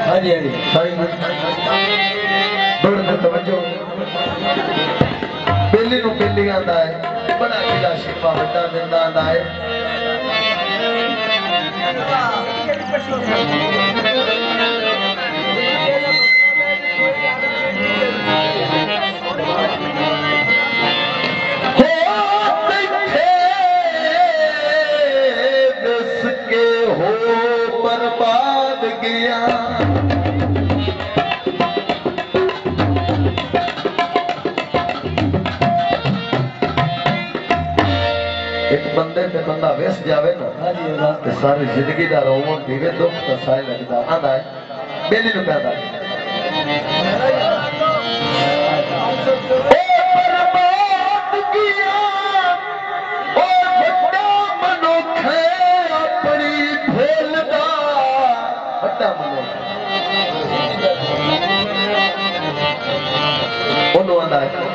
हाँ जी हाँ जी सही दौड़ में तवज्जो बेली नु बेली आंदा है बड़ा किला शिफा बड़ा जिंदा आंदा है बर्बाद गया एक बंदे पे बंदा वेस जावे ना तो सारी जिंदगी का रोवन पीवे दुख तो सारे लगता आंदा है बेली नु कहता है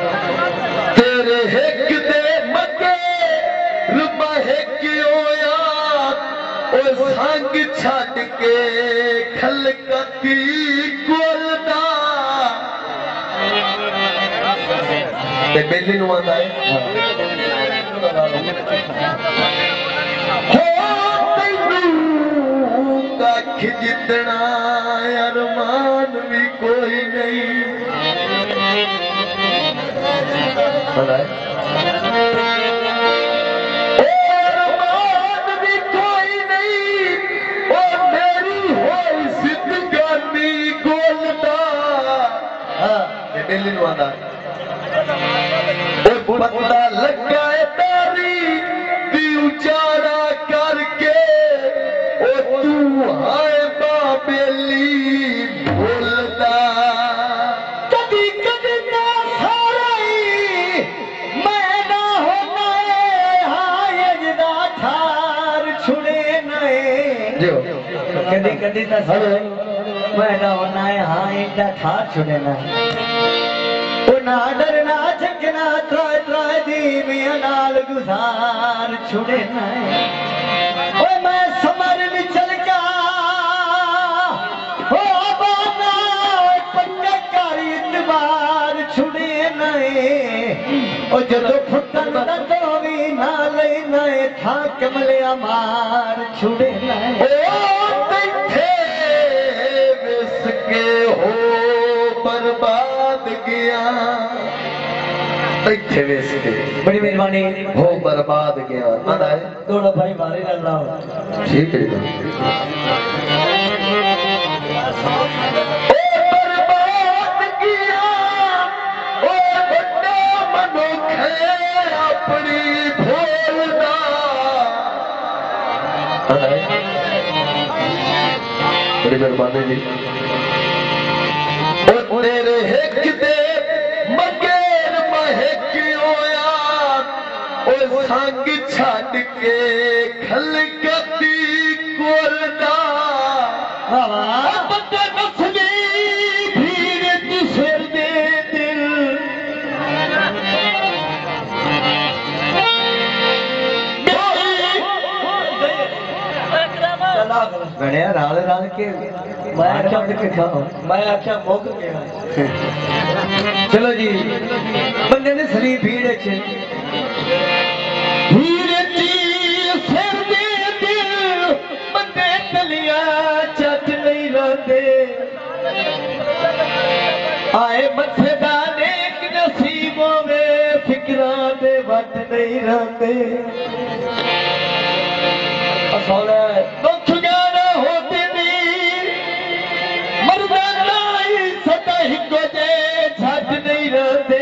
तेरे हिक दे मगे रुबा हिक होया ओ संग छड़ के खलकती गोलदा ते बेली नु आंदा है कख जितना अरमान भी कोई नहीं अरमान भी कोई नहीं और मेरी होई जिंदगानी गोलदा ये बेली नु आंदा ओ बंदा लगा है तारी दी उजाड़ा करके ओ तू हाय बेली बोलदा कदी कदी ना साराई मैं ना होना हाय जदा थार छुड़े नए जो कदी कदी ना सर मैं ना होना है हाय जदा थार छुड़े ना ओ ना डरना झकना त्राय त्राय दी मियां नाल गुजार छुड़े ना ओ मैं समर चल का ओ बाना पक्का कारी इतबार छुड़े नए ओ जदों फुटन दा तो भी ना ले नए था कमलिया मार छुड़े नए ओ बैठे विसके हो बर्बाद गया बैठे विसके बड़ी मेहरबानी हो बर्बाद गया आंदा है थोड़ा भाई बारे अल्लाह ठीक है बर्बाद किया ओ बड़ा मनुख है अपनी भोलदा बड़ी मेहरबानी जी ओ तेरे हिक दे मगेर महक होया ओ संग छड़ के खलकती गोलदा बंदे नसली भीड़ जिसर दे दिल बढ़िया राल राल के मैं आख्या के खाओ मैं आख्या मुक गया चलो जी बंदे ने सली भीड़ च भीड़ सिर दे दिल बंदे तलिया चट नहीं रहते आए मथे दा नेक नसीबों में फिक्रा दे वट नहीं रहते दुख गाना होते नहीं मरदाना सदा हिको जे झट नहीं रहते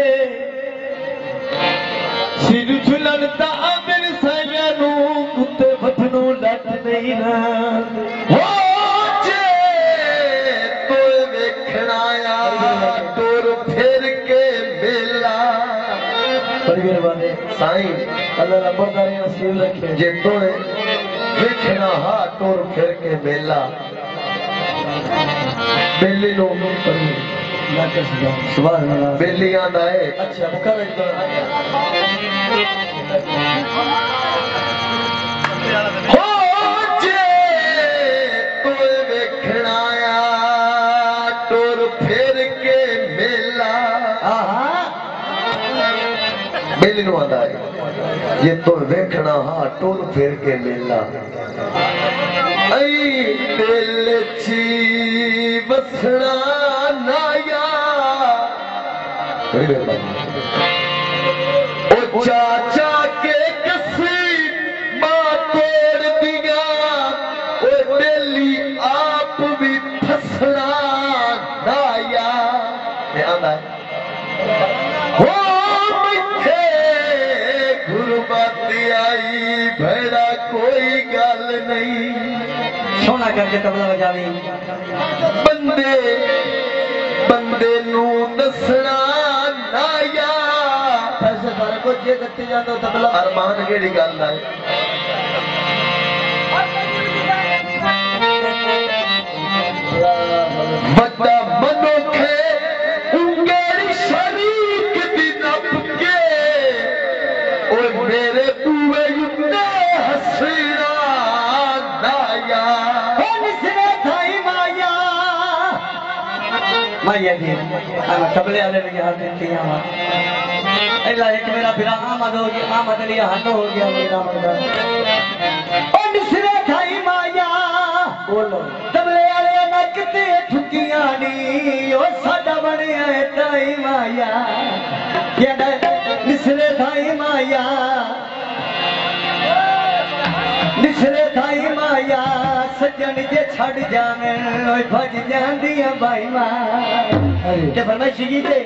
सिर झुलन ता मेरे साया नू कुत्ते बथनू लट नहीं रहते हो जे तो वेखना आ तुर फिर के बेला बड़ी मेहरबानी साईं अल्लाह नंबरदारी नसीब रखे जे तो वेखना हा तुर फिर के बेला बेली नो सुभान अल्लाह बेली आंदा है अच्छा मुकर हो जे तू वेखना आ बेली नु आंदा है ये तो वेखना हां टोल फेर के मेला आई दिल ची बसना नाया ओ चाचा के कसी मां तोड़ दिया ओ बेली आप भी फसना नाया मैं आंदा है हो मिठे गुरबती आई भेड़ा कोई गल नहीं सोना करके तबला बजावी बंदे बंदे नू दसना नाया पैसे सारे को जे दत्ते जांदो तबला अरमान केड़ी गल है बड़ा मनोखे उंगेरी शरीक दी नप के ओ मेरे बुए युद्ध हसीना नाया माया जी तबले वाले भी हाथ देती हैं अल्लाह एक मेरा फिर आमद हो गया आमद लिया हट हो गया मेरा मर्दा ओ निसरे खाई माया बोलो तबले वाले नकते ठुकियां नी ओ साडा बनया है ताई माया ये निसरे खाई माया निसरे खाई माया सजन जे छड़ जावे ओए भज जांदी भाई मां ते फरमाइश जी ते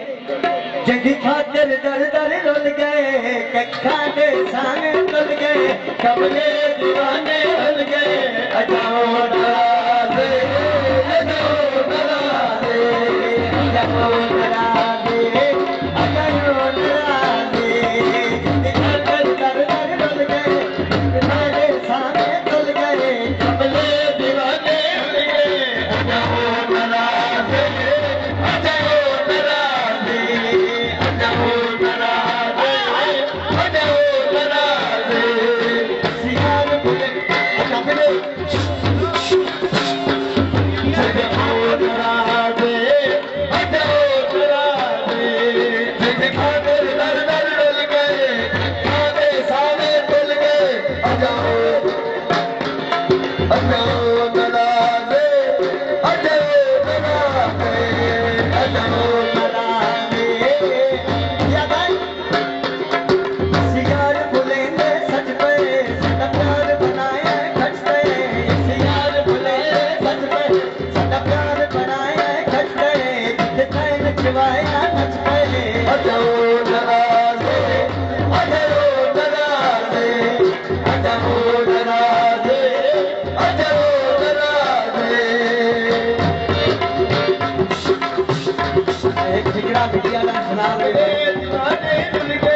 जगी खातिर दर दर रुल गए कखा दे साने तुल गए कबले दीवाने हल गए अजाओ नराज़े अजाओ नराज़े अजाओ नराज़े अजाओ नराज़े खातिर दर दर रुल गए कखा दे साने तुल गए कबले दीवाने हल गए अजाओ नराज़े अजाओ नराज़े अजाओ नराज़े अजाओ नराज़े सियार बोले अजाओ नराज़े अजाओ नराज़े खातिर दर दर रुल गए कखा दे साने तुल गए अजाओ अजाओ नराज़े अजाओ नराज़े अजाओ नराज़े या भाई सियार बुलेंदे सच पे सदा प्यार बनाया खच पे सियार बुलेंदे सच पे सदा प्यार बनाया खच पे जितने नचवाया नच पे अजाओ नराज़े अजाओ नराज़े अजाओ नराज़े अजाओ नराज़े एक ठिकरा बिटिया ना सुना रहे